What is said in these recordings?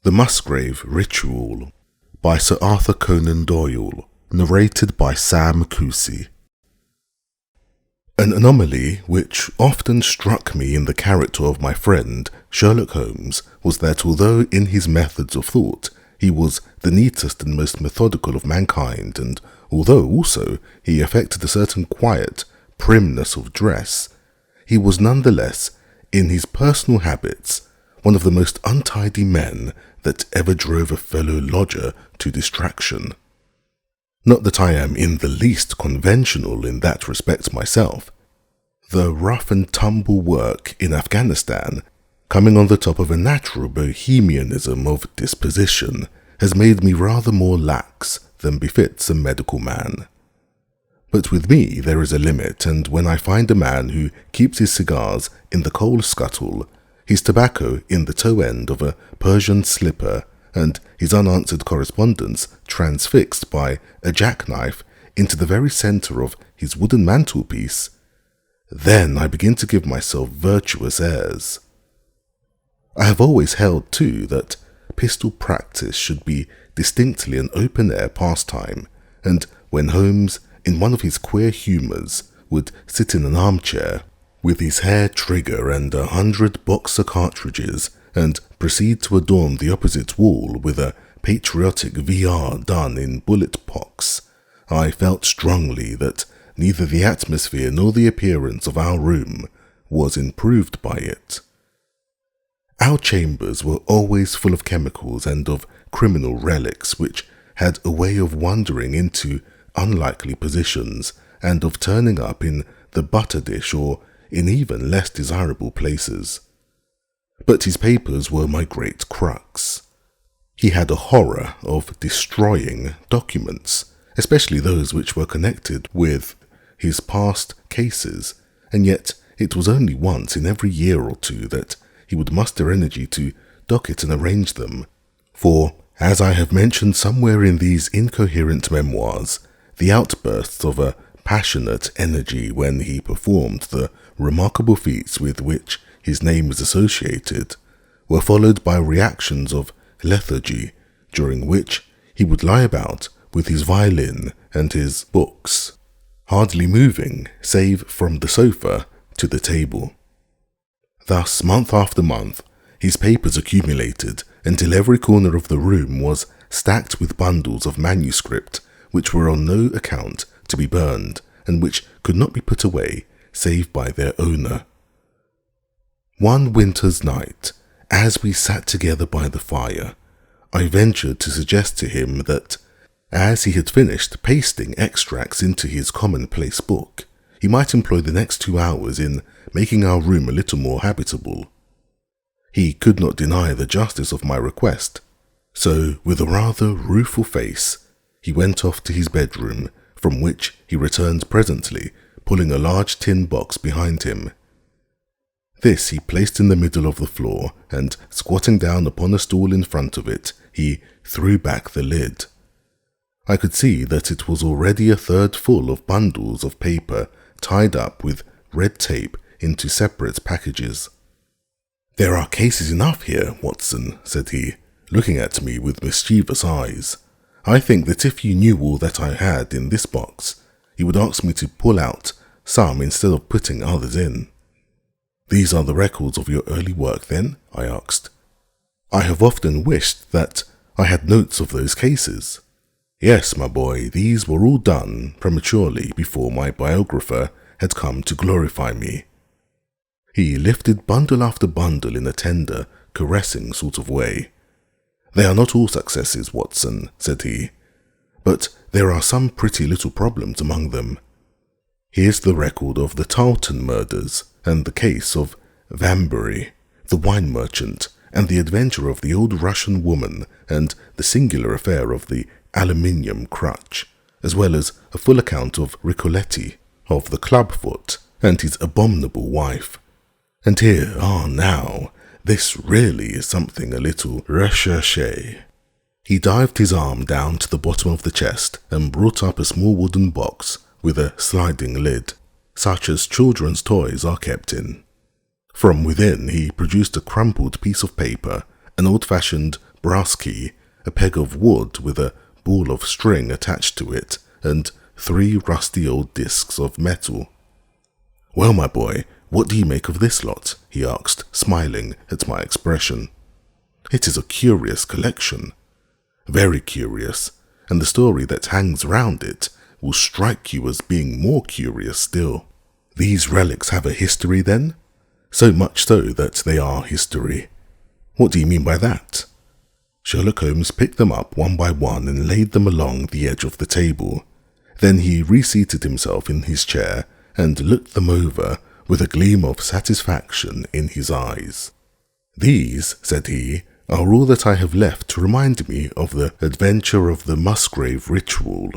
The Musgrave Ritual by Sir Arthur Conan Doyle, narrated by Sam Kusi. An anomaly which often struck me in the character of my friend Sherlock Holmes was that although in his methods of thought he was the neatest and most methodical of mankind, and although also he affected a certain quiet primness of dress, he was nonetheless, in his personal habits, one of the most untidy men that ever drove a fellow lodger to distraction. Not that I am in the least conventional in that respect myself. The rough and tumble work in Afghanistan, coming on the top of a natural bohemianism of disposition, has made me rather more lax than befits a medical man. But with me there is a limit, and when I find a man who keeps his cigars in the coal scuttle, his tobacco in the toe end of a Persian slipper, and his unanswered correspondence transfixed by a jackknife into the very centre of his wooden mantelpiece, then I begin to give myself virtuous airs. I have always held, too, that pistol practice should be distinctly an open-air pastime, and when Holmes, in one of his queer humours, would sit in an armchair, with his hair trigger and 100 boxer cartridges, and proceed to adorn the opposite wall with a patriotic VR done in bullet pocks, I felt strongly that neither the atmosphere nor the appearance of our room was improved by it. Our chambers were always full of chemicals and of criminal relics which had a way of wandering into unlikely positions and of turning up in the butter dish or in even less desirable places. But his papers were my great crux. He had a horror of destroying documents, especially those which were connected with his past cases, and yet it was only once in every year or two that he would muster energy to docket and arrange them, for, as I have mentioned somewhere in these incoherent memoirs, the outbursts of a passionate energy when he performed the remarkable feats with which his name is associated were followed by reactions of lethargy, during which he would lie about with his violin and his books, hardly moving save from the sofa to the table. Thus, month after month, his papers accumulated until every corner of the room was stacked with bundles of manuscript which were on no account to be burned and which could not be put away save by their owner. One winter's night, as we sat together by the fire, I ventured to suggest to him that, as he had finished pasting extracts into his commonplace book, he might employ the next 2 hours in making our room a little more habitable. He could not deny the justice of my request, so with a rather rueful face, he went off to his bedroom, from which he returned presently, pulling a large tin box behind him. This he placed in the middle of the floor, and squatting down upon a stool in front of it, he threw back the lid. I could see that it was already a third full of bundles of paper tied up with red tape into separate packages. "There are cases enough here, Watson," said he, looking at me with mischievous eyes. "I think that if you knew all that I had in this box, you would ask me to pull out some instead of putting others in." "These are the records of your early work, then?" I asked. "I have often wished that I had notes of those cases." "Yes, my boy, these were all done prematurely before my biographer had come to glorify me." He lifted bundle after bundle in a tender, caressing sort of way. "They are not all successes, Watson," said he, "but there are some pretty little problems among them. Here's the record of the Tarleton murders, and the case of Vanbury, the wine merchant, and the adventure of the old Russian woman, and the singular affair of the aluminium crutch, as well as a full account of Ricoletti, of the clubfoot, and his abominable wife. And here, now, this really is something a little recherché." He dived his arm down to the bottom of the chest and brought up a small wooden box with a sliding lid, such as children's toys are kept in. From within he produced a crumpled piece of paper, an old-fashioned brass key, a peg of wood with a ball of string attached to it, and 3 rusty old discs of metal. "Well, my boy, what do you make of this lot?" he asked, smiling at my expression. "It is a curious collection. Very curious, and the story that hangs round it will strike you as being more curious still." "These relics have a history, then?" "So much so that they are history." "What do you mean by that?" Sherlock Holmes picked them up one by one and laid them along the edge of the table. Then he reseated himself in his chair and looked them over with a gleam of satisfaction in his eyes. "These," said he, "are all that I have left to remind me of the adventure of the Musgrave Ritual."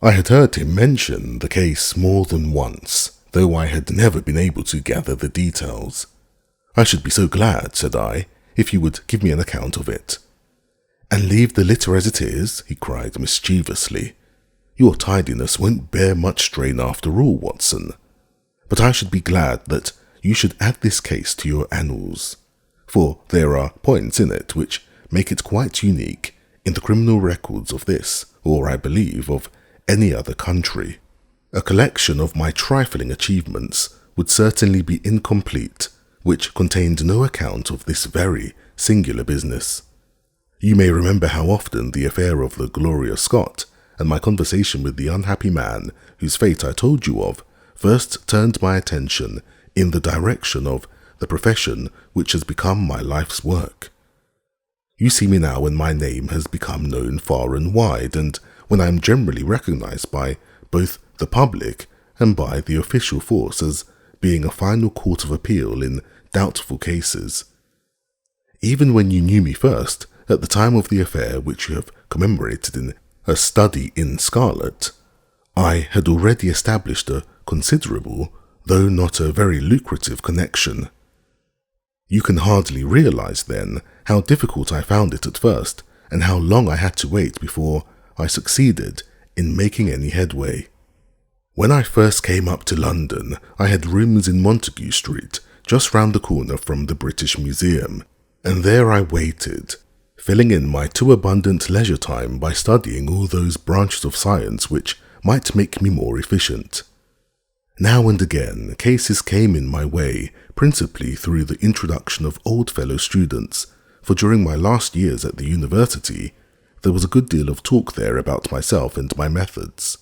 I had heard him mention the case more than once, though I had never been able to gather the details. "I should be so glad," said I, "if you would give me an account of it." "And leave the litter as it is?" he cried mischievously. "Your tidiness won't bear much strain after all, Watson. But I should be glad that you should add this case to your annals, for there are points in it which make it quite unique in the criminal records of this, or I believe of any other country. A collection of my trifling achievements would certainly be incomplete, which contained no account of this very singular business. You may remember how often the affair of the Gloria Scott and my conversation with the unhappy man whose fate I told you of first turned my attention in the direction of the profession which has become my life's work. You see me now when my name has become known far and wide, and when I am generally recognized by both the public and by the official force as being a final court of appeal in doubtful cases. Even when you knew me first, at the time of the affair which you have commemorated in A Study in Scarlet, I had already established a considerable, though not a very lucrative connection. You can hardly realize, then, how difficult I found it at first, and how long I had to wait before I succeeded in making any headway. When I first came up to London, I had rooms in Montague Street, just round the corner from the British Museum, and there I waited, filling in my too abundant leisure time by studying all those branches of science which might make me more efficient. Now and again, cases came in my way, principally through the introduction of old fellow students, for during my last years at the university, there was a good deal of talk there about myself and my methods.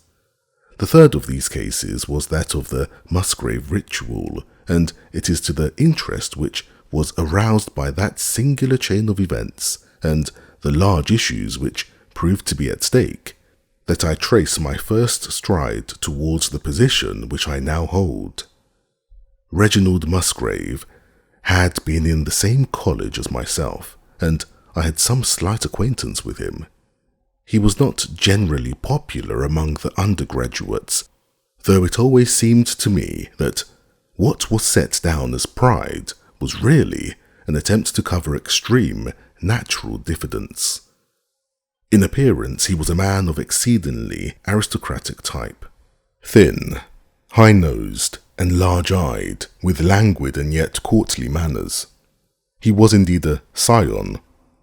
The third of these cases was that of the Musgrave Ritual, and it is to the interest which was aroused by that singular chain of events and the large issues which proved to be at stake that I trace my first stride towards the position which I now hold. Reginald Musgrave had been in the same college as myself, and I had some slight acquaintance with him. He was not generally popular among the undergraduates, though it always seemed to me that what was set down as pride was really an attempt to cover extreme natural diffidence. In appearance, he was a man of exceedingly aristocratic type, thin, high-nosed, and large-eyed, with languid and yet courtly manners. He was indeed a scion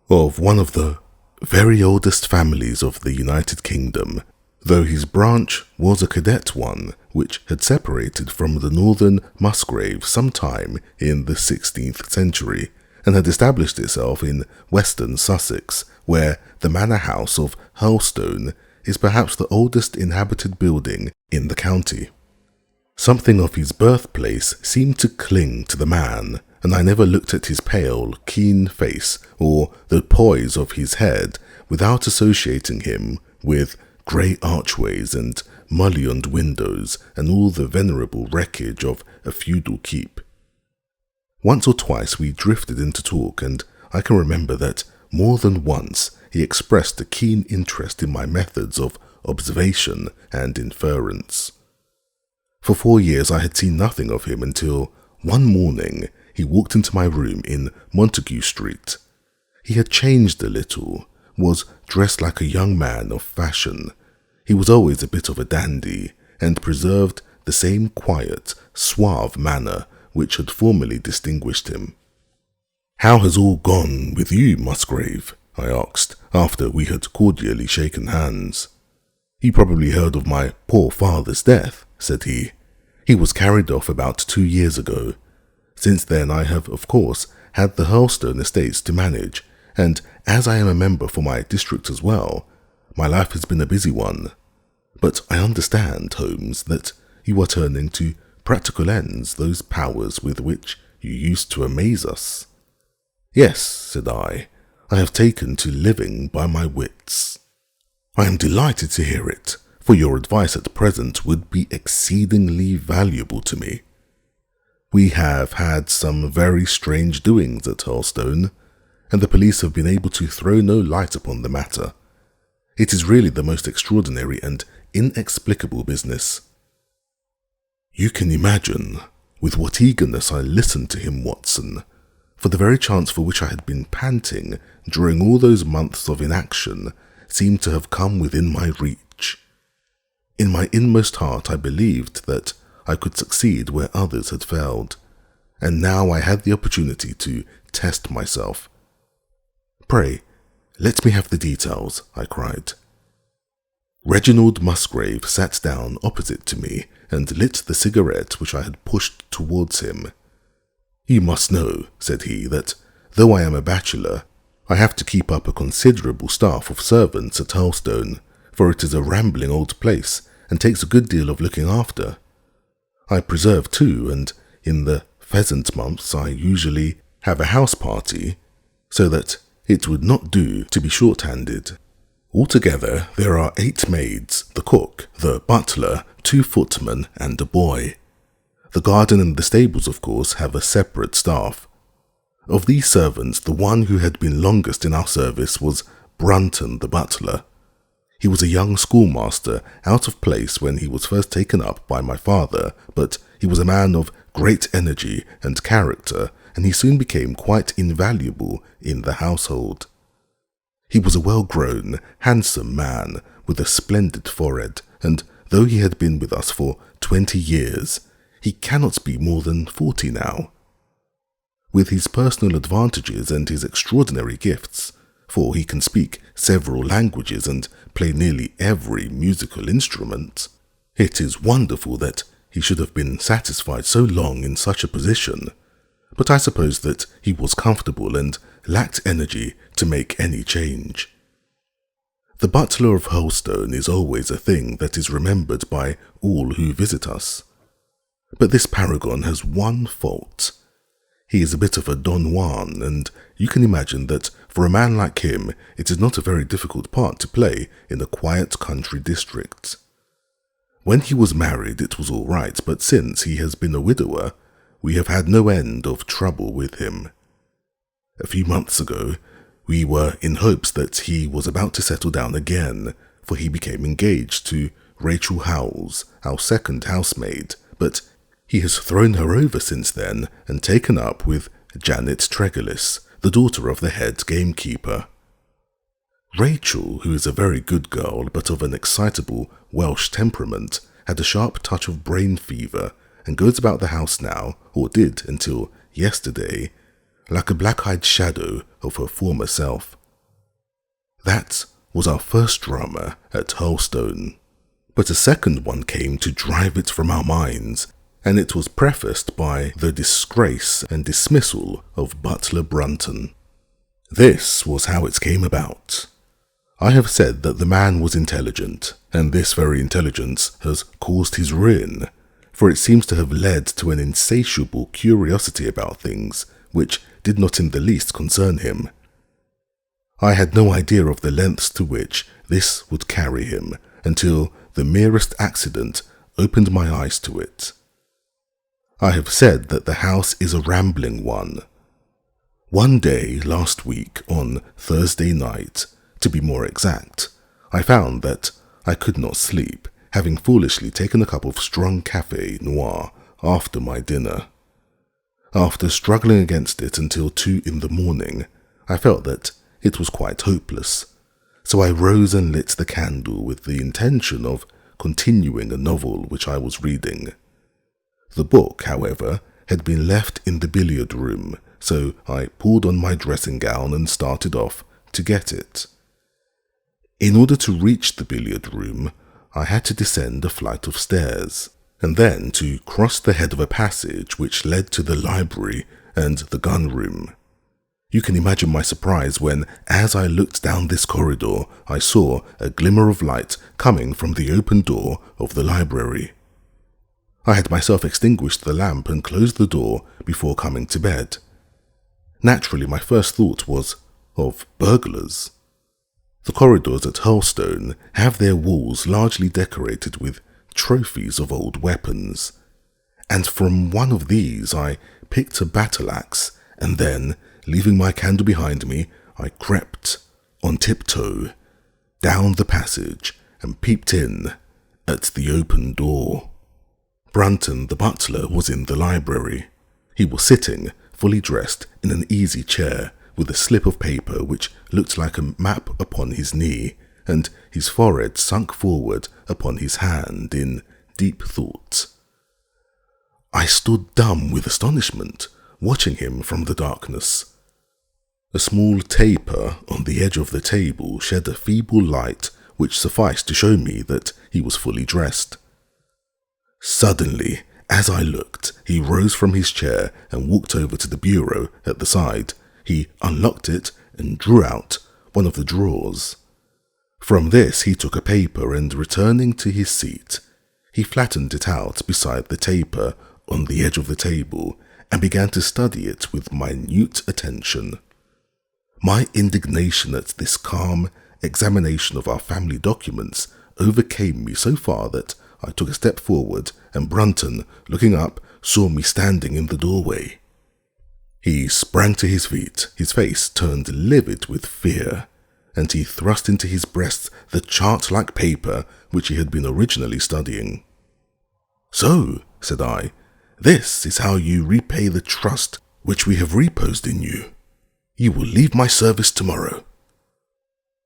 of one of the very oldest families of the United Kingdom, though his branch was a cadet one which had separated from the northern Musgrave sometime in the 16th century, and had established itself in western Sussex, where the manor house of Hurlstone is perhaps the oldest inhabited building in the county. Something of his birthplace seemed to cling to the man, and I never looked at his pale, keen face or the poise of his head without associating him with grey archways and mullioned windows and all the venerable wreckage of a feudal keep. Once or twice we drifted into talk, and I can remember that more than once he expressed a keen interest in my methods of observation and inference. For 4 years I had seen nothing of him until one morning he walked into my room in Montague Street. He had changed a little, was dressed like a young man of fashion. He was always a bit of a dandy, and preserved the same quiet, suave manner which had formerly distinguished him. "How has all gone with you, Musgrave?" I asked, after we had cordially shaken hands. "You probably heard of my poor father's death," said he. "He was carried off about 2 years ago. Since then I have, of course, had the Hurlstone estates to manage, and as I am a member for my district as well, my life has been a busy one. But I understand, Holmes, that you are turning to practical ends those powers with which you used to amaze us." "Yes," said I have taken to living by my wits." "I am delighted to hear it, for your advice at present would be exceedingly valuable to me. We have had some very strange doings at Hurlstone, and the police have been able to throw no light upon the matter. It is really the most extraordinary and inexplicable business." You can imagine with what eagerness I listened to him, Watson, for the very chance for which I had been panting during all those months of inaction seemed to have come within my reach. In my inmost heart I believed that I could succeed where others had failed, and now I had the opportunity to test myself. "Pray, let me have the details," I cried. Reginald Musgrave sat down opposite to me and lit the cigarette which I had pushed towards him. "You must know," said he, "that though I am a bachelor, I have to keep up a considerable staff of servants at Hurlstone, for it is a rambling old place and takes a good deal of looking after. I preserve too, and in the pheasant months I usually have a house party, so that it would not do to be short-handed. Altogether there are 8 maids, the cook, the butler, 2 footmen, and a boy. The garden and the stables, of course, have a separate staff. Of these servants, the one who had been longest in our service was Brunton, the butler. He was a young schoolmaster, out of place when he was first taken up by my father, but he was a man of great energy and character, and he soon became quite invaluable in the household. He was a well-grown, handsome man with a splendid forehead, and though he had been with us for 20 years, he cannot be more than 40 now. With his personal advantages and his extraordinary gifts, for he can speak several languages and play nearly every musical instrument, it is wonderful that he should have been satisfied so long in such a position, but I suppose that he was comfortable and lacked energy to make any change. The butler of Hurlstone is always a thing that is remembered by all who visit us. But this paragon has one fault. He is a bit of a Don Juan, and you can imagine that for a man like him it is not a very difficult part to play in a quiet country district. When he was married it was all right, but since he has been a widower, we have had no end of trouble with him. A few months ago, we were in hopes that he was about to settle down again, for he became engaged to Rachel Howells, our second housemaid, but he has thrown her over since then and taken up with Janet Tregellis, the daughter of the head gamekeeper. Rachel, who is a very good girl but of an excitable Welsh temperament, had a sharp touch of brain fever and goes about the house now, or did until yesterday, like a black-eyed shadow of her former self. That was our first drama at Hurlstone, but a second one came to drive it from our minds, and it was prefaced by the disgrace and dismissal of Butler Brunton. This was how it came about. I have said that the man was intelligent, and this very intelligence has caused his ruin, for it seems to have led to an insatiable curiosity about things which did not in the least concern him. I had no idea of the lengths to which this would carry him until the merest accident opened my eyes to it. I have said that the house is a rambling one. One day last week, on Thursday night, to be more exact, I found that I could not sleep, having foolishly taken a cup of strong café noir after my dinner. After struggling against it until 2 in the morning, I felt that it was quite hopeless, so I rose and lit the candle with the intention of continuing a novel which I was reading. The book, however, had been left in the billiard room, so I pulled on my dressing gown and started off to get it. In order to reach the billiard room, I had to descend a flight of stairs, and then to cross the head of a passage which led to the library and the gun room. You can imagine my surprise when, as I looked down this corridor, I saw a glimmer of light coming from the open door of the library. I had myself extinguished the lamp and closed the door before coming to bed. Naturally, my first thought was of burglars. The corridors at Hurlstone have their walls largely decorated with trophies of old weapons, and from one of these I picked a battle-axe, and then, leaving my candle behind me, I crept, on tiptoe, down the passage and peeped in at the open door. Brunton, the butler, was in the library. He was sitting, fully dressed, in an easy chair, with a slip of paper which looked like a map upon his knee, and his forehead sunk forward upon his hand in deep thought. I stood dumb with astonishment, watching him from the darkness. A small taper on the edge of the table shed a feeble light which sufficed to show me that he was fully dressed. Suddenly, as I looked, he rose from his chair and walked over to the bureau at the side. He unlocked it and drew out one of the drawers. From this he took a paper and, returning to his seat, he flattened it out beside the taper on the edge of the table and began to study it with minute attention. My indignation at this calm examination of our family documents overcame me so far that I took a step forward, and Brunton, looking up, saw me standing in the doorway. He sprang to his feet, his face turned livid with fear, and he thrust into his breast the chart-like paper which he had been originally studying. "So," said I, "this is how you repay the trust which we have reposed in you. You will leave my service tomorrow."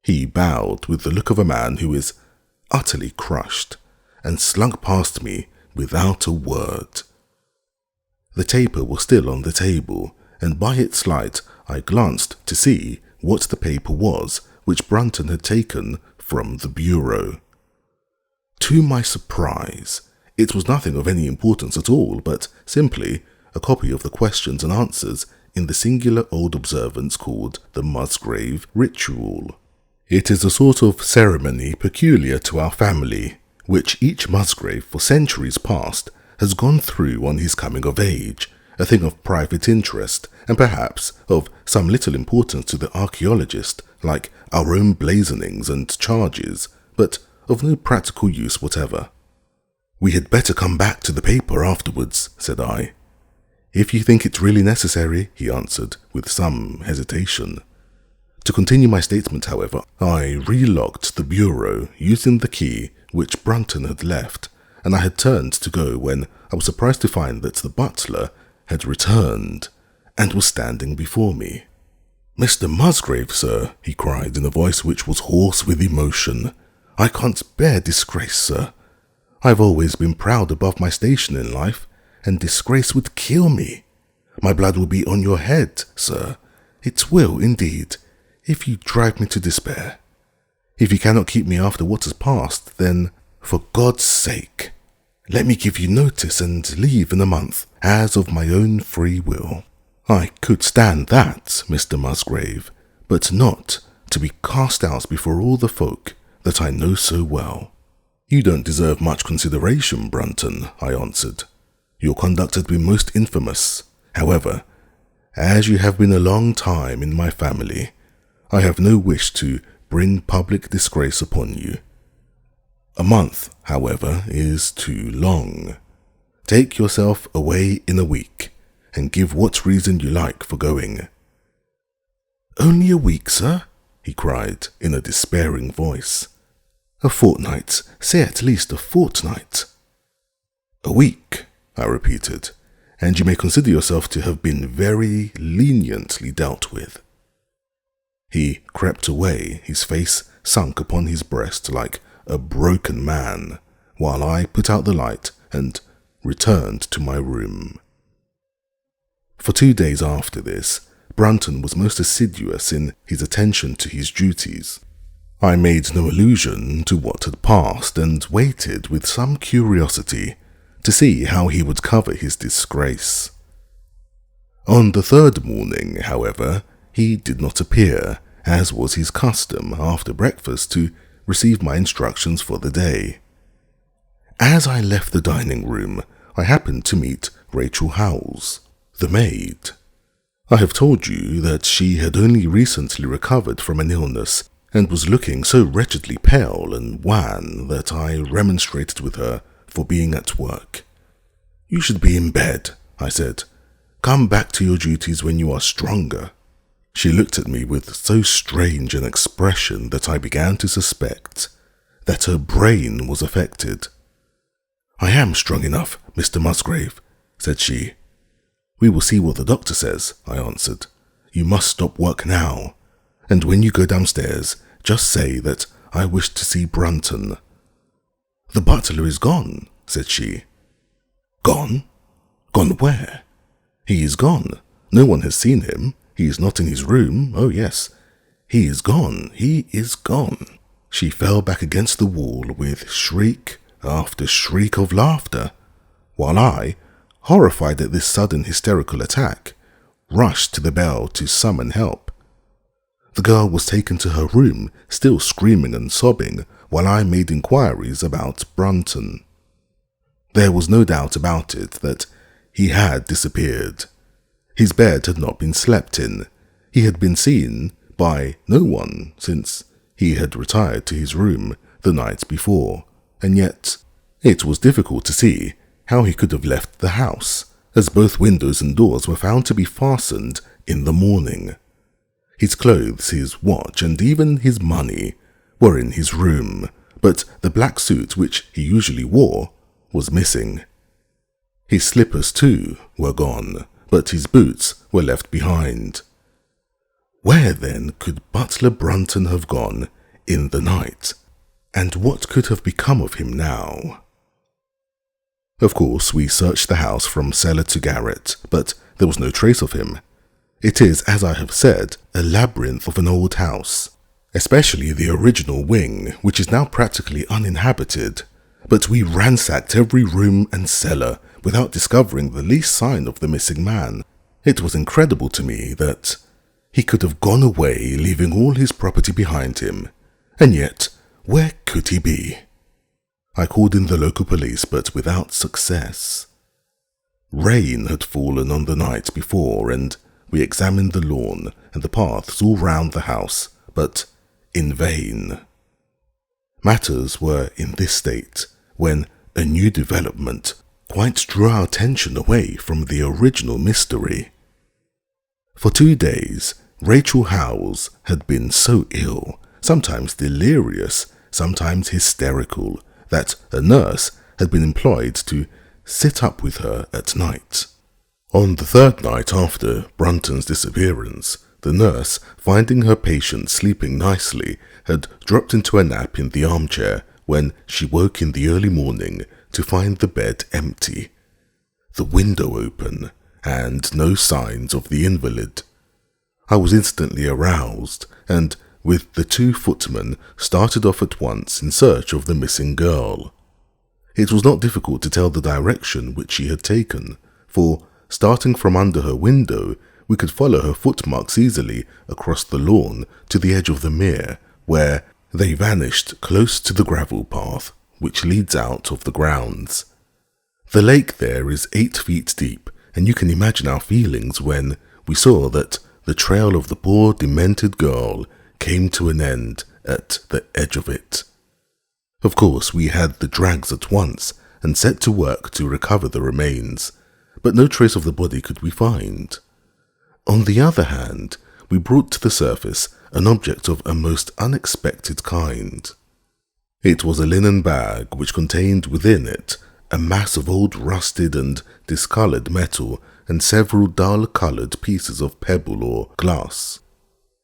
He bowed with the look of a man who is utterly crushed, and slunk past me without a word. The taper was still on the table, and by its light I glanced to see what the paper was which Brunton had taken from the bureau. To my surprise, it was nothing of any importance at all, but simply a copy of the questions and answers in the singular old observance called the Musgrave Ritual. It is a sort of ceremony peculiar to our family, which each Musgrave for centuries past has gone through on his coming of age, a thing of private interest, and perhaps of some little importance to the archaeologist, like our own blazonings and charges, but of no practical use whatever. "We had better come back to the paper afterwards," said I. "If you think it really necessary," he answered, with some hesitation. To continue my statement, however, I relocked the bureau using the key which Brunton had left, and I had turned to go when I was surprised to find that the butler had returned and was standing before me. "Mr. Musgrave, sir," he cried in a voice which was hoarse with emotion, "I can't bear disgrace, sir. I've always been proud above my station in life, and disgrace would kill me. My blood will be on your head, sir. It will, indeed, if you drive me to despair. If you cannot keep me after what has passed, then, for God's sake, let me give you notice and leave in a month, as of my own free will. I could stand that, Mr. Musgrave, but not to be cast out before all the folk that I know so well." "You don't deserve much consideration, Brunton," I answered. "Your conduct has been most infamous. However, as you have been a long time in my family, I have no wish to bring public disgrace upon you. A month, however, is too long. Take yourself away in a week, and give what reason you like for going." "Only a week, sir?" he cried in a despairing voice. "A fortnight, say at least a fortnight." "A week," I repeated, "and you may consider yourself to have been very leniently dealt with." He crept away, his face sunk upon his breast like a broken man, while I put out the light and returned to my room. For 2 days after this, Brunton was most assiduous in his attention to his duties. I made no allusion to what had passed and waited with some curiosity to see how he would cover his disgrace. On the third morning, however, he did not appear, as was his custom after breakfast to receive my instructions for the day. As I left the dining room, I happened to meet Rachel Howells, the maid. I have told you that she had only recently recovered from an illness and was looking so wretchedly pale and wan that I remonstrated with her for being at work. "You should be in bed," I said. "Come back to your duties when you are stronger." She looked at me with so strange an expression that I began to suspect that her brain was affected. "I am strong enough, Mr. Musgrave," said she. "We will see what the doctor says," I answered. "You must stop work now, and when you go downstairs, just say that I wish to see Brunton." "The butler is gone," said she. "Gone? Gone where?" "He is gone. No one has seen him. He is not in his room. Oh yes, he is gone. He is gone." She fell back against the wall with shriek after shriek of laughter, while I, horrified at this sudden hysterical attack, rushed to the bell to summon help. The girl was taken to her room, still screaming and sobbing, while I made inquiries about Brunton. There was no doubt about it that he had disappeared. His bed had not been slept in. He had been seen by no one since he had retired to his room the night before, and yet it was difficult to see how he could have left the house, as both windows and doors were found to be fastened in the morning. His clothes, his watch, and even his money were in his room, but the black suit which he usually wore was missing. His slippers, too, were gone, but his boots were left behind. Where, then, could Butler Brunton have gone in the night, and what could have become of him now? Of course, we searched the house from cellar to garret, but there was no trace of him. It is, as I have said, a labyrinth of an old house, especially the original wing, which is now practically uninhabited, but we ransacked every room and cellar without discovering the least sign of the missing man. It was incredible to me that he could have gone away, leaving all his property behind him, and yet where could he be? I called in the local police, but without success. Rain had fallen on the night before, and we examined the lawn and the paths all round the house, but in vain. Matters were in this state when a new development quite drew our attention away from the original mystery. For 2 days, Rachel Howells had been so ill, sometimes delirious, sometimes hysterical, that a nurse had been employed to sit up with her at night. On the third night after Brunton's disappearance, the nurse, finding her patient sleeping nicely, had dropped into a nap in the armchair when she woke in the early morning to find the bed empty, the window open, and no signs of the invalid. I was instantly aroused, and with the 2 footmen started off at once in search of the missing girl. It was not difficult to tell the direction which she had taken, for, starting from under her window, we could follow her footmarks easily across the lawn to the edge of the mere, where they vanished close to the gravel path which leads out of the grounds. The lake there is 8 feet deep, and you can imagine our feelings when we saw that the trail of the poor demented girl came to an end at the edge of it. Of course, we had the drags at once and set to work to recover the remains, but no trace of the body could we find. On the other hand, we brought to the surface an object of a most unexpected kind. It was a linen bag which contained within it a mass of old rusted and discoloured metal and several dull-coloured pieces of pebble or glass.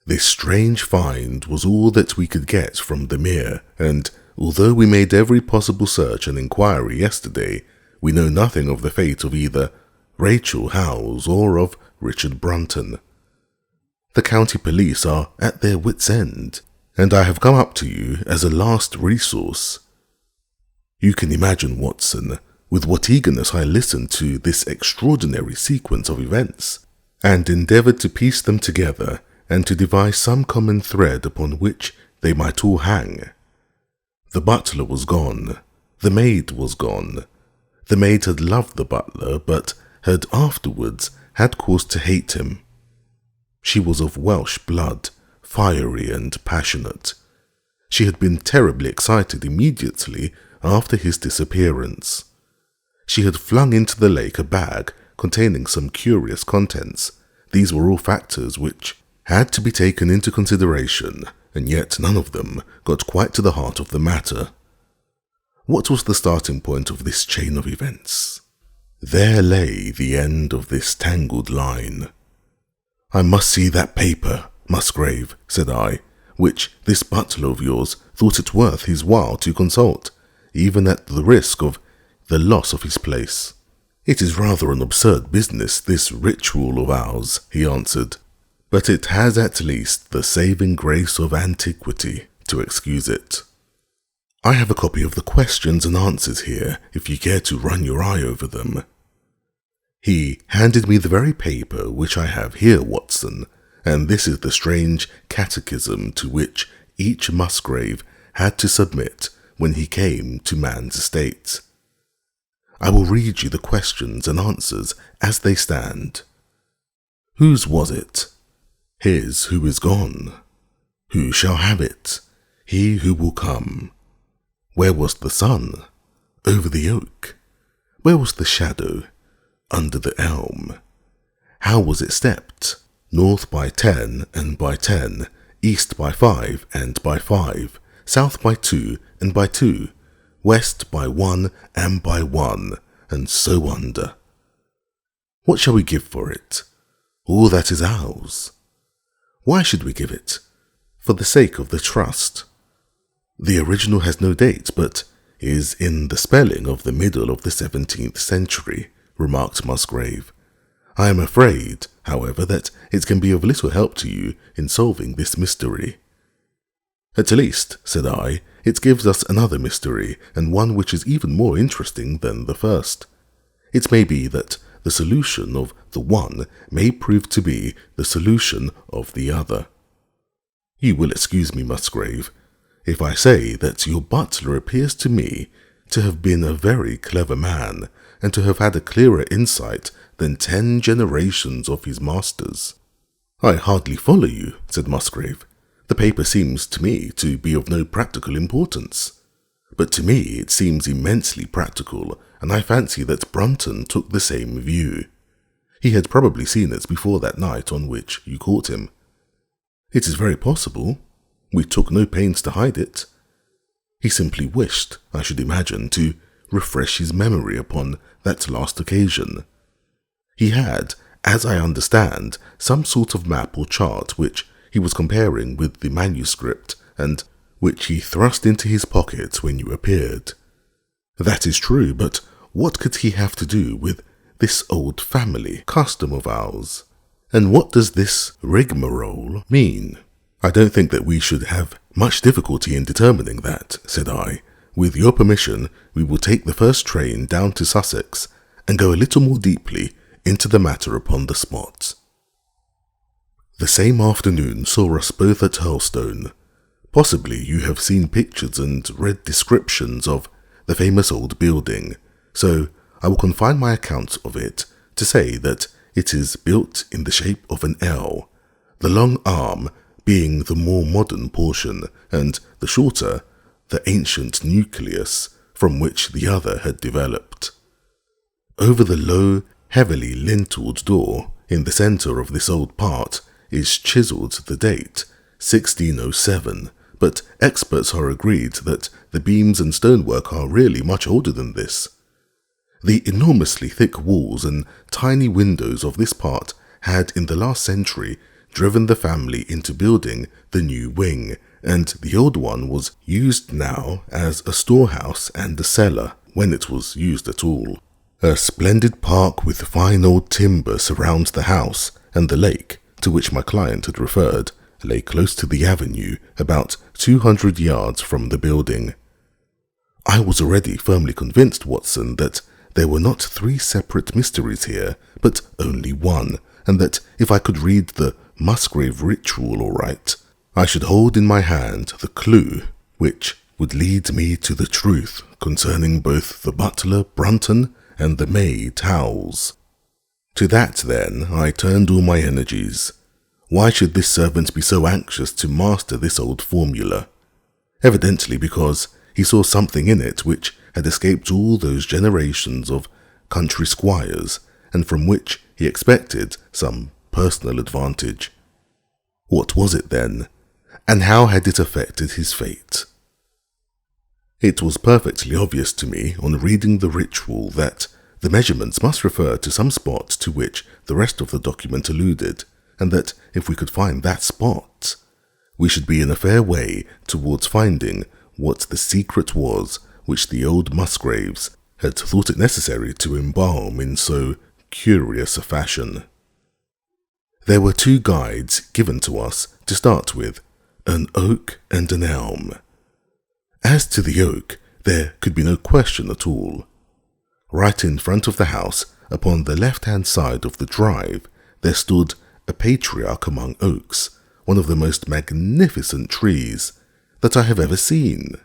This strange find was all that we could get from the mere, and although we made every possible search and inquiry yesterday, we know nothing of the fate of either Rachel Howells or of Richard Brunton. The county police are at their wits' end, and I have come up to you as a last resource. You can imagine, Watson, with what eagerness I listened to this extraordinary sequence of events, and endeavoured to piece them together and to devise some common thread upon which they might all hang. The butler was gone. The maid was gone. The maid had loved the butler, but had afterwards had cause to hate him. She was of Welsh blood, fiery and passionate. She had been terribly excited immediately after his disappearance. She had flung into the lake a bag containing some curious contents. These were all factors which had to be taken into consideration, and yet none of them got quite to the heart of the matter. What was the starting point of this chain of events? There lay the end of this tangled line. "I must see that paper, Musgrave," said I, "which this butler of yours thought it worth his while to consult, even at the risk of the loss of his place." "It is rather an absurd business, this ritual of ours," he answered, "but it has at least the saving grace of antiquity to excuse it. I have a copy of the questions and answers here, if you care to run your eye over them." He handed me the very paper which I have here, Watson, and this is the strange catechism to which each Musgrave had to submit when he came to man's estate. I will read you the questions and answers as they stand. Whose was it? His who is gone. Who shall have it? He who will come. Where was the sun? Over the oak. Where was the shadow? Under the elm. How was it stepped? North by 10 and by 10, east by 5 and by 5, south by 2 and by 2, west by 1 and by 1, and so under. What shall we give for it? All that is ours. Why should we give it? For the sake of the trust. The original has no date, but is in the spelling of the middle of the 17th century, remarked Musgrave. I am afraid, however, that it can be of little help to you in solving this mystery. At least, said I, it gives us another mystery, and one which is even more interesting than the first. It may be that the solution of the one may prove to be the solution of the other. You will excuse me, Musgrave, if I say that your butler appears to me to have been a very clever man, and to have had a clearer insight than 10 generations of his masters. I hardly follow you, said Musgrave. The paper seems to me to be of no practical importance. But to me it seems immensely practical, and I fancy that Brunton took the same view. He had probably seen it before that night on which you caught him. It is very possible. We took no pains to hide it. He simply wished, I should imagine, to refresh his memory upon that last occasion. He had, as I understand, some sort of map or chart which he was comparing with the manuscript, and which he thrust into his pocket when you appeared. That is true, but what could he have to do with this old family custom of ours? And what does this rigmarole mean? I don't think that we should have much difficulty in determining that, said I. With your permission, we will take the first train down to Sussex and go a little more deeply into the matter upon the spot. The same afternoon saw us both at Hurlstone. Possibly you have seen pictures and read descriptions of the famous old building, so I will confine my account of it to say that it is built in the shape of an L, the long arm being the more modern portion, and the shorter the ancient nucleus from which the other had developed. Over the low, heavily linteled door in the centre of this old part is chiselled the date 1607, but experts are agreed that the beams and stonework are really much older than this. The enormously thick walls and tiny windows of this part had in the last century driven the family into building the new wing, and the old one was used now as a storehouse and a cellar, when it was used at all. A splendid park with fine old timber surrounds the house, and the lake, to which my client had referred, lay close to the avenue, about 200 yards from the building. I was already firmly convinced, Watson, that there were not 3 separate mysteries here, but only one, and that if I could read the Musgrave Ritual aright, I should hold in my hand the clue which would lead me to the truth concerning both the butler, Brunton, and the maid, Howells. To that, then, I turned all my energies. Why should this servant be so anxious to master this old formula? Evidently because he saw something in it which had escaped all those generations of country squires, and from which he expected some personal advantage. What was it then, and how had it affected his fate? It was perfectly obvious to me on reading the ritual that the measurements must refer to some spot to which the rest of the document alluded, and that if we could find that spot, we should be in a fair way towards finding what the secret was which the old Musgraves had thought it necessary to embalm in so curious a fashion. There were 2 guides given to us to start with, an oak and an elm. As to the oak, there could be no question at all. Right in front of the house, upon the left-hand side of the drive, there stood a patriarch among oaks, one of the most magnificent trees that I have ever seen.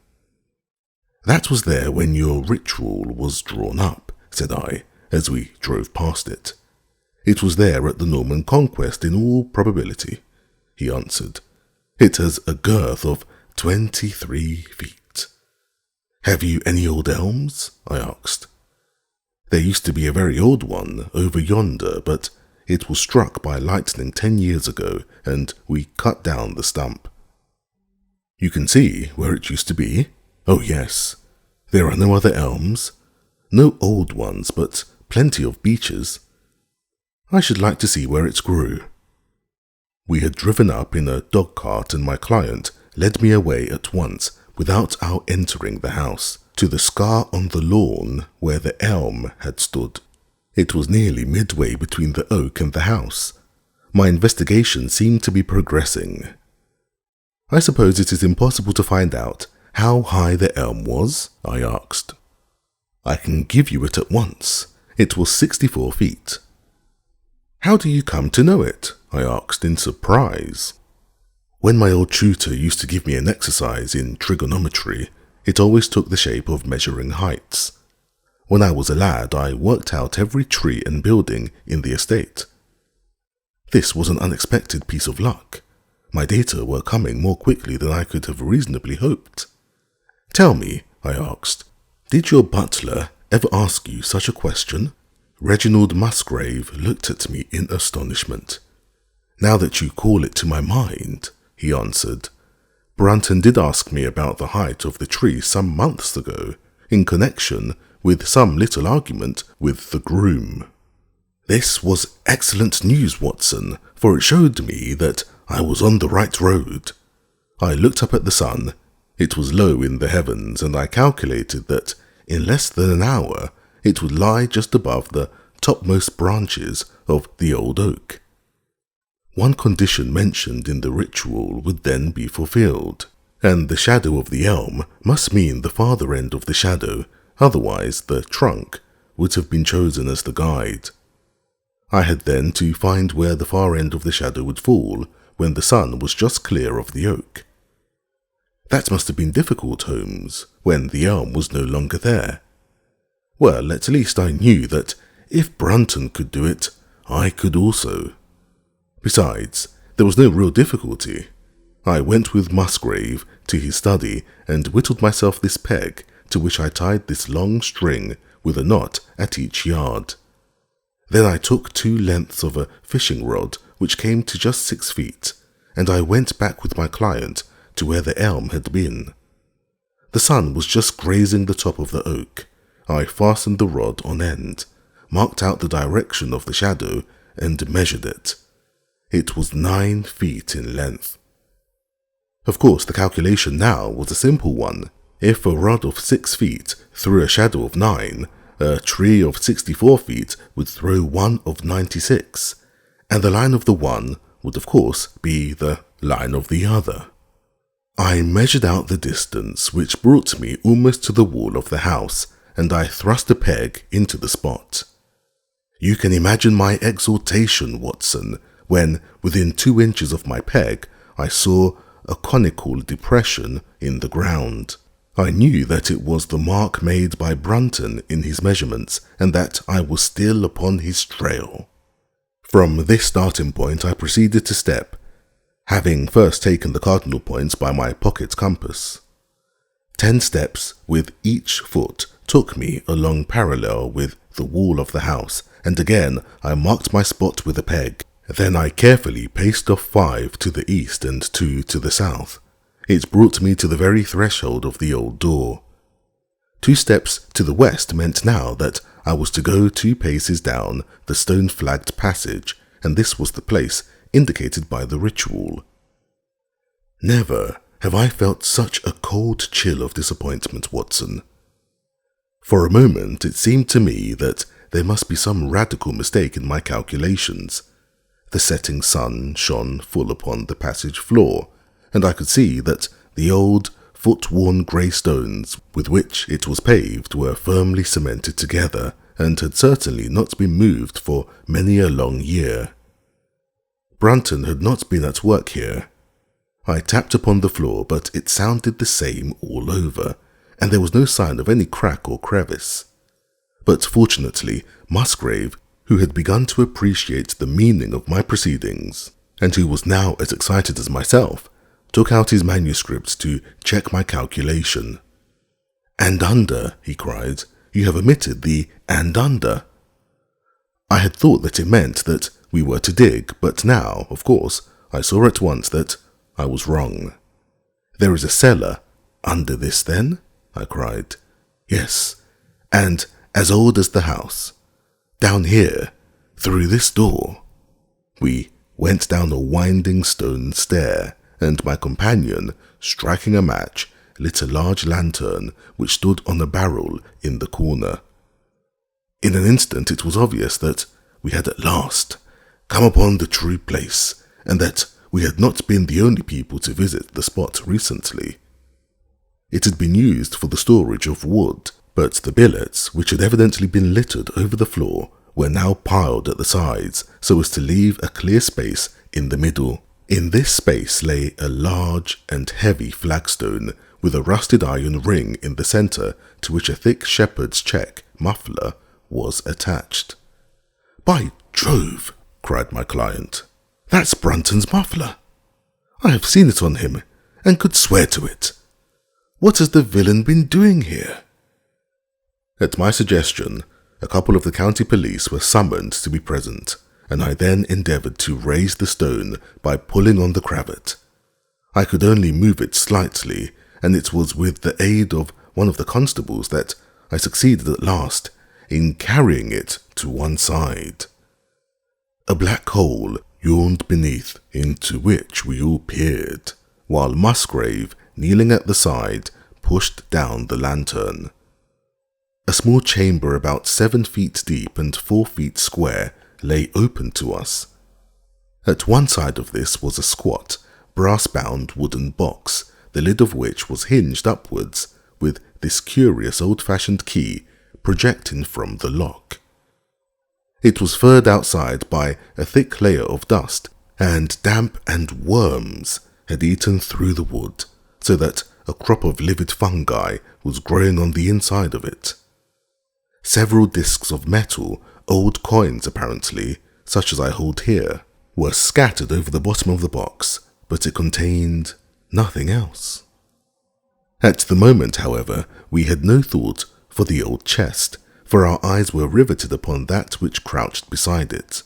That was there when your ritual was drawn up, said I, as we drove past it. It was there at the Norman Conquest in all probability, he answered. It has a girth of 23 feet. Have you any old elms? I asked. There used to be a very old one over yonder, but it was struck by lightning 10 years ago, and we cut down the stump. You can see where it used to be? Oh yes. There are no other elms? No old ones, but plenty of beeches. I should like to see where it grew. We had driven up in a dog-cart, and my client led me away at once, without our entering the house, to the scar on the lawn where the elm had stood. It was nearly midway between the oak and the house. My investigation seemed to be progressing. I suppose it is impossible to find out how high the elm was? I asked. I can give you it at once. It was 64 feet. How do you come to know it? I asked in surprise. When my old tutor used to give me an exercise in trigonometry, it always took the shape of measuring heights. When I was a lad, I worked out every tree and building in the estate. This was an unexpected piece of luck. My data were coming more quickly than I could have reasonably hoped. Tell me, I asked, did your butler ever ask you such a question? Reginald Musgrave looked at me in astonishment. Now that you call it to my mind, he answered, Brunton did ask me about the height of the tree some months ago, in connection with some little argument with the groom. This was excellent news, Watson, for it showed me that I was on the right road. I looked up at the sun. It was low in the heavens, and I calculated that in less than an hour it would lie just above the topmost branches of the old oak. One condition mentioned in the ritual would then be fulfilled, and the shadow of the elm must mean the farther end of the shadow, otherwise the trunk would have been chosen as the guide. I had then to find where the far end of the shadow would fall when the sun was just clear of the oak. That must have been difficult, Holmes, when the elm was no longer there. Well, at least I knew that if Brunton could do it, I could also. Besides, there was no real difficulty. I went with Musgrave to his study and whittled myself this peg, to which I tied this long string with a knot at each yard. Then I took 2 lengths of a fishing rod, which came to just 6 feet, and I went back with my client to where the elm had been. The sun was just grazing the top of the oak. I fastened the rod on end, marked out the direction of the shadow, and measured it. It was 9 feet in length. Of course, the calculation now was a simple one. If a rod of 6 feet threw a shadow of 9, a tree of 64 feet would throw one of 96, and the line of the one would of course be the line of the other. I measured out the distance, which brought me almost to the wall of the house, and I thrust a peg into the spot. You can imagine my exultation, Watson, when, within 2 inches of my peg, I saw a conical depression in the ground. I knew that it was the mark made by Brunton in his measurements, and that I was still upon his trail. From this starting point I proceeded to step, having first taken the cardinal points by my pocket compass. 10 steps with each foot took me along parallel with the wall of the house, and again I marked my spot with a peg. Then I carefully paced off 5 to the east and 2 to the south. It brought me to the very threshold of the old door. 2 steps to the west meant now that I was to go 2 paces down the stone-flagged passage, and this was the place indicated by the ritual. Never have I felt such a cold chill of disappointment, Watson. For a moment it seemed to me that there must be some radical mistake in my calculations. The setting sun shone full upon the passage floor, and I could see that the old, foot-worn grey stones with which it was paved were firmly cemented together, and had certainly not been moved for many a long year. Brunton had not been at work here. I tapped upon the floor, but it sounded the same all over, and there was no sign of any crack or crevice. But fortunately, Musgrave, who had begun to appreciate the meaning of my proceedings, and who was now as excited as myself, took out his manuscript to check my calculation. "And under," he cried. "You have omitted the 'and under.'" I had thought that it meant that we were to dig, but now, of course, I saw at once that I was wrong. "There is a cellar under this, then?" I cried. "Yes, and as old as the house. Down here, through this door." We went down a winding stone stair, and my companion, striking a match, lit a large lantern which stood on a barrel in the corner. In an instant it was obvious that we had at last come upon the true place, and that we had not been the only people to visit the spot recently. It had been used for the storage of wood, but the billets, which had evidently been littered over the floor, were now piled at the sides so as to leave a clear space in the middle. In this space lay a large and heavy flagstone with a rusted iron ring in the centre to which a thick shepherd's check muffler was attached. "By Jove!" cried my client. "That's Brunton's muffler. I have seen it on him, and could swear to it. What has the villain been doing here?" At my suggestion, a couple of the county police were summoned to be present, and I then endeavoured to raise the stone by pulling on the cravat. I could only move it slightly, and it was with the aid of one of the constables that I succeeded at last in carrying it to one side. A black hole yawned beneath, into which we all peered, while Musgrave, kneeling at the side, pushed down the lantern. A small chamber about 7 feet deep and 4 feet square lay open to us. At one side of this was a squat, brass-bound wooden box, the lid of which was hinged upwards, with this curious old-fashioned key projecting from the lock. It was furred outside by a thick layer of dust, and damp and worms had eaten through the wood, so that a crop of livid fungi was growing on the inside of it. Several discs of metal, old coins apparently, such as I hold here, were scattered over the bottom of the box, but it contained nothing else. At the moment, however, we had no thought for the old chest, for our eyes were riveted upon that which crouched beside it.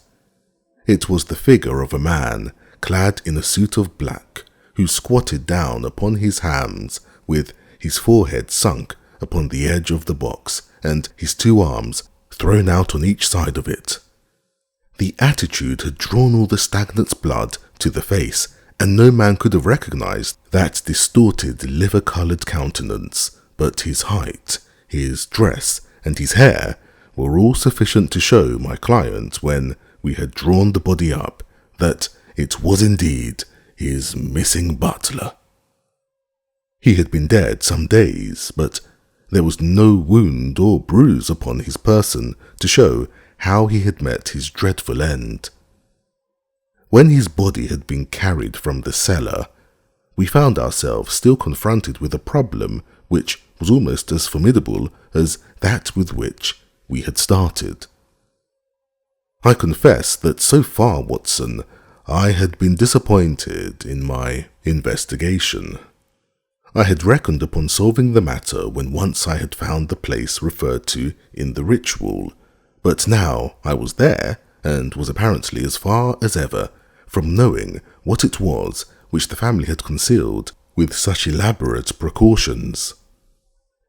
It was the figure of a man, clad in a suit of black, who squatted down upon his hams, with his forehead sunk upon the edge of the box, and his 2 arms thrown out on each side of it. The attitude had drawn all the stagnant blood to the face, and no man could have recognized that distorted, liver-coloured countenance, but his height, his dress, and his hair were all sufficient to show my client, when we had drawn the body up, that it was indeed his missing butler. He had been dead some days, but there was no wound or bruise upon his person to show how he had met his dreadful end. When his body had been carried from the cellar, we found ourselves still confronted with a problem which was almost as formidable as that with which we had started. I confess that so far, Watson, I had been disappointed in my investigation. I had reckoned upon solving the matter when once I had found the place referred to in the ritual, but now I was there and was apparently as far as ever from knowing what it was which the family had concealed with such elaborate precautions.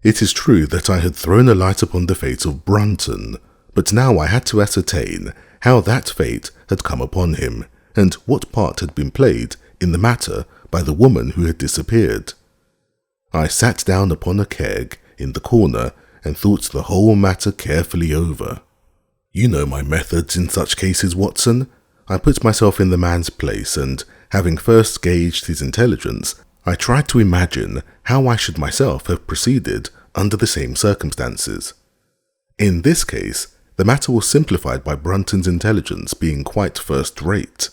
It is true that I had thrown a light upon the fate of Brunton, but now I had to ascertain how that fate had come upon him, and what part had been played in the matter by the woman who had disappeared. I sat down upon a keg in the corner and thought the whole matter carefully over. You know my methods in such cases, Watson. I put myself in the man's place, and having first gauged his intelligence, I tried to imagine how I should myself have proceeded under the same circumstances. In this case, the matter was simplified by Brunton's intelligence being quite first-rate,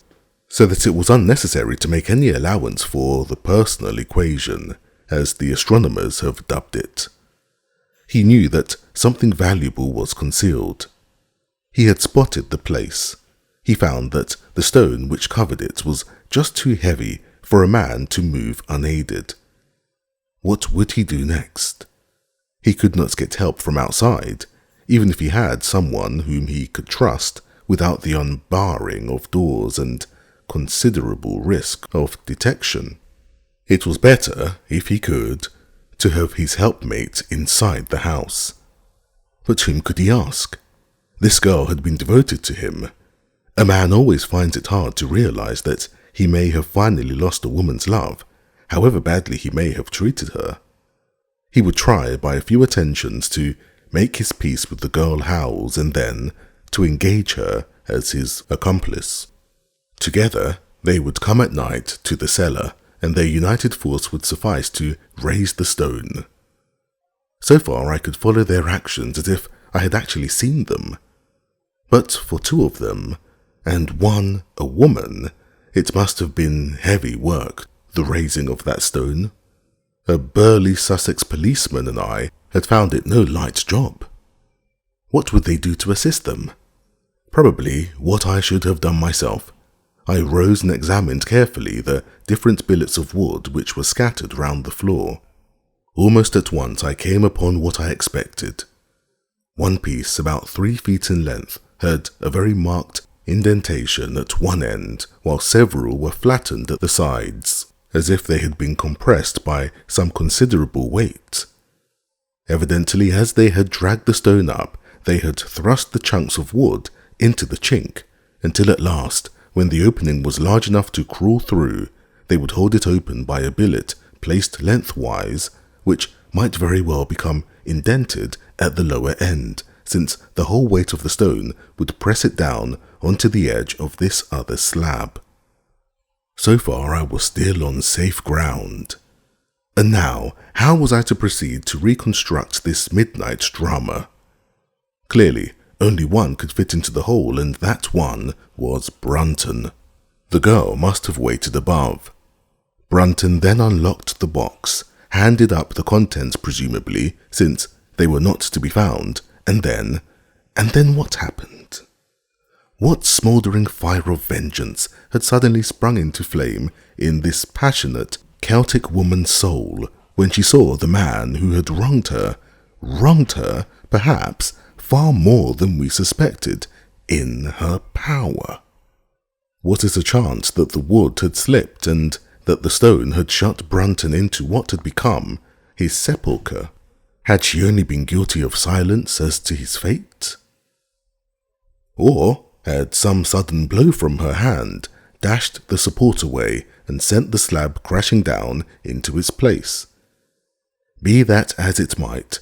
so that it was unnecessary to make any allowance for the personal equation, as the astronomers have dubbed it. He knew that something valuable was concealed. He had spotted the place. He found that the stone which covered it was just too heavy for a man to move unaided. What would he do next? He could not get help from outside, even if he had someone whom he could trust, without the unbarring of doors and considerable risk of detection. It was better, if he could, to have his helpmate inside the house. But whom could he ask? This girl had been devoted to him. A man always finds it hard to realize that he may have finally lost a woman's love, however badly he may have treated her. He would try by a few attentions to make his peace with the girl Howells and then to engage her as his accomplice. Together, they would come at night to the cellar, and their united force would suffice to raise the stone. So far I could follow their actions as if I had actually seen them. But for two of them, and one a woman, it must have been heavy work, the raising of that stone. A burly Sussex policeman and I had found it no light job. What would they do to assist them? Probably what I should have done myself. I rose and examined carefully the different billets of wood which were scattered round the floor. Almost at once I came upon what I expected. One piece, about 3 feet in length, had a very marked indentation at one end, while several were flattened at the sides, as if they had been compressed by some considerable weight. Evidently, as they had dragged the stone up, they had thrust the chunks of wood into the chink, until at last, when the opening was large enough to crawl through, they would hold it open by a billet placed lengthwise, which might very well become indented at the lower end, since the whole weight of the stone would press it down onto the edge of this other slab. So far I was still on safe ground. And now, how was I to proceed to reconstruct this midnight drama? Clearly, only one could fit into the hole, and that one was Brunton. The girl must have waited above. Brunton then unlocked the box, handed up the contents presumably, since they were not to be found, and then what happened? What smouldering fire of vengeance had suddenly sprung into flame in this passionate Celtic woman's soul when she saw the man who had wronged her, perhaps, far more than we suspected, in her power? Was it a chance that the wood had slipped and that the stone had shut Brunton into what had become his sepulchre? Had she only been guilty of silence as to his fate? Or had some sudden blow from her hand dashed the support away and sent the slab crashing down into its place? Be that as it might,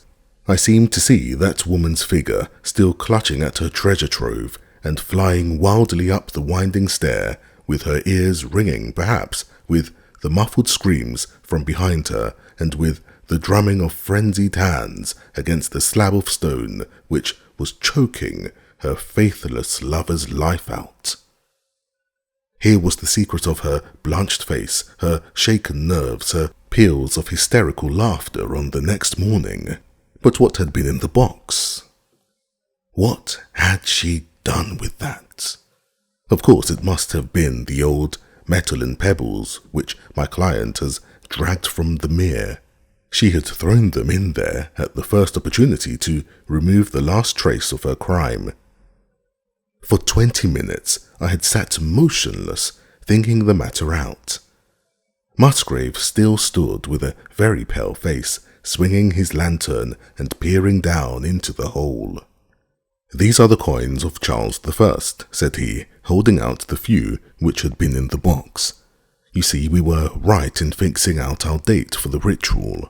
I seemed to see that woman's figure still clutching at her treasure trove and flying wildly up the winding stair with her ears ringing, perhaps, with the muffled screams from behind her, and with the drumming of frenzied hands against the slab of stone which was choking her faithless lover's life out. Here was the secret of her blanched face, her shaken nerves, her peals of hysterical laughter on the next morning. But what had been in the box? What had she done with that? Of course, it must have been the old metal and pebbles which my client has dragged from the mere. She had thrown them in there at the first opportunity to remove the last trace of her crime. For 20 minutes I had sat motionless, thinking the matter out. Musgrave still stood with a very pale face, swinging his lantern and peering down into the hole. "These are the coins of Charles I," said he, holding out the few which had been in the box. "You see, we were right in fixing out our date for the ritual."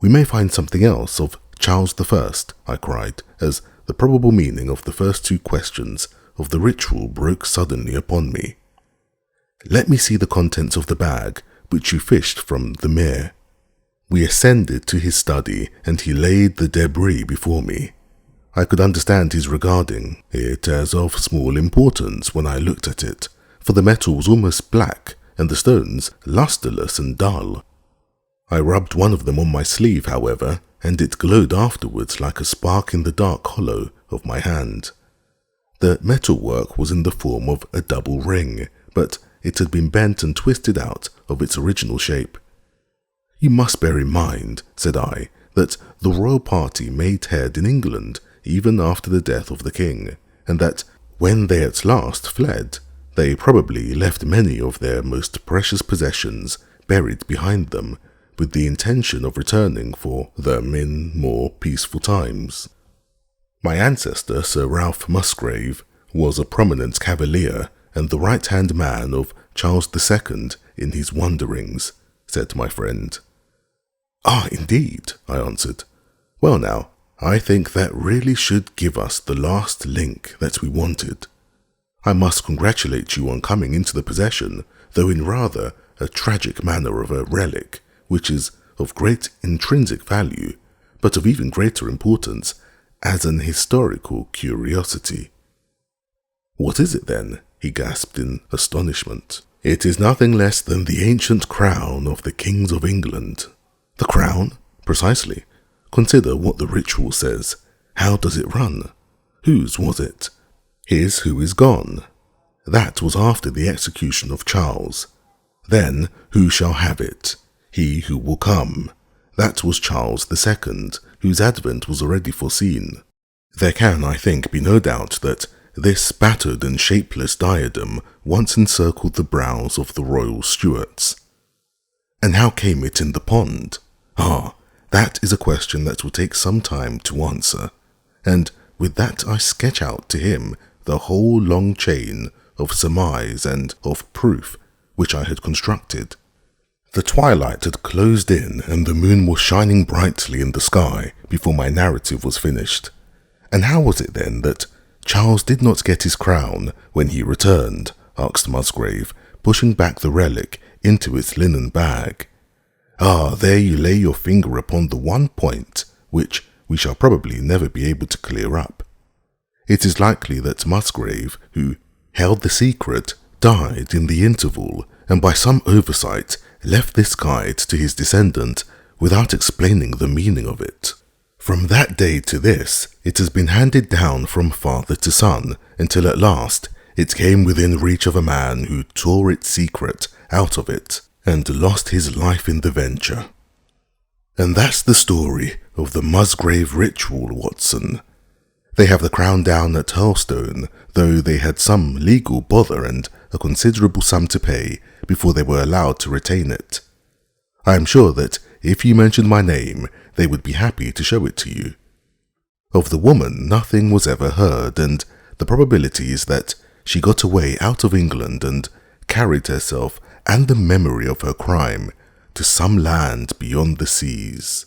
"We may find something else of Charles I," I cried, as the probable meaning of the first two questions of the ritual broke suddenly upon me. "Let me see the contents of the bag which you fished from the mere." We ascended to his study, and he laid the debris before me. I could understand his regarding it as of small importance when I looked at it, for the metal was almost black, and the stones lustreless and dull. I rubbed one of them on my sleeve, however, and it glowed afterwards like a spark in the dark hollow of my hand. The metalwork was in the form of a double ring, but it had been bent and twisted out of its original shape. "You must bear in mind," said I, "that the royal party made head in England even after the death of the king, and that when they at last fled, they probably left many of their most precious possessions buried behind them, with the intention of returning for them in more peaceful times. My ancestor, Sir Ralph Musgrave, was a prominent cavalier and the right-hand man of Charles II in his wanderings," said my friend. "Ah, indeed," I answered. "Well now, I think that really should give us the last link that we wanted. I must congratulate you on coming into the possession, though in rather a tragic manner, of a relic, which is of great intrinsic value, but of even greater importance as an historical curiosity." "What is it then?" he gasped in astonishment. "It is nothing less than the ancient crown of the kings of England." "The crown?" "Precisely. Consider what the ritual says. How does it run? Whose was it? His who is gone. That was after the execution of Charles. Then, who shall have it? He who will come. That was Charles II, whose advent was already foreseen. There can, I think, be no doubt that this battered and shapeless diadem once encircled the brows of the royal Stuarts. And how came it in the pond? Ah, that is a question that will take some time to answer, and with that I sketch out to him the whole long chain of surmise and of proof which I had constructed. The twilight had closed in, and the moon was shining brightly in the sky before my narrative was finished. "And how was it then that Charles did not get his crown when he returned?" asked Musgrave, pushing back the relic into its linen bag. "Ah, there you lay your finger upon the one point which we shall probably never be able to clear up. It is likely that Musgrave, who held the secret, died in the interval, and by some oversight left this guide to his descendant without explaining the meaning of it. From that day to this, it has been handed down from father to son, until at last it came within reach of a man who tore its secret out of it and lost his life in the venture. And that's the story of the Musgrave Ritual, Watson. They have the crown down at Hurlstone, though they had some legal bother and a considerable sum to pay before they were allowed to retain it. I am sure that if you mentioned my name, they would be happy to show it to you. Of the woman nothing was ever heard, and the probability is that she got away out of England and carried herself and the memory of her crime to some land beyond the seas.